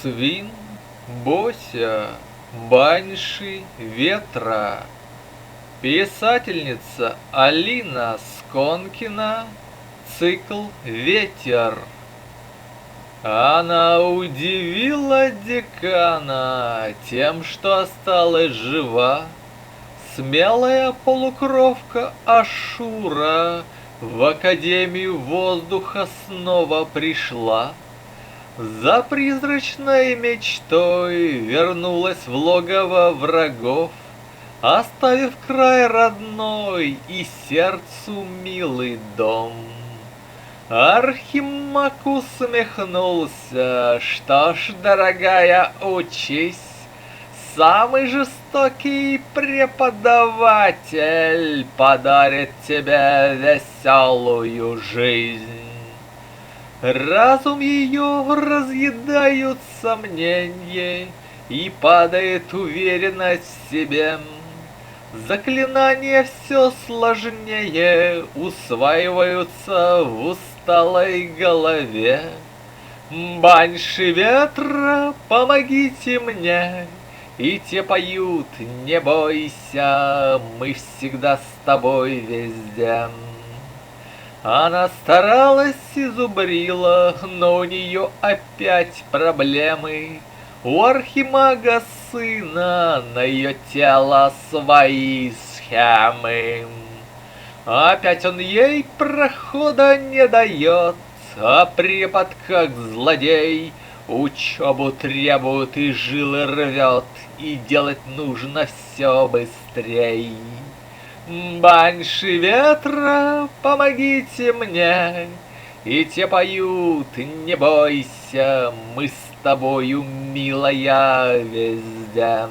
Свин, Бося, Банши, Ветра. Писательница Алина Сконкина. Цикл «Ветер». Она удивила декана тем, что осталась жива. Смелая полукровка Ашура в Академию Воздуха снова пришла. За призрачной мечтой вернулась в логово врагов, оставив край родной и сердцу милый дом. Архимаг усмехнулся: что ж, дорогая, учись, самый жестокий преподаватель подарит тебе веселую жизнь. Разум ее разъедают сомнения, и падает уверенность в себе. Заклинания все сложнее усваиваются в усталой голове. Банши ветра, помогите мне! И те поют: не бойся, мы всегда с тобой везде. Она старалась и зубрила, но у нее опять проблемы. У архимага сына на ее тело свои схемы. Опять он ей прохода не дает, а препод, как злодей, учебу требует и жилы рвет, и делать нужно все быстрей. Банши ветра, помогите мне! И те поют: не бойся, мы с тобою, милая, везде.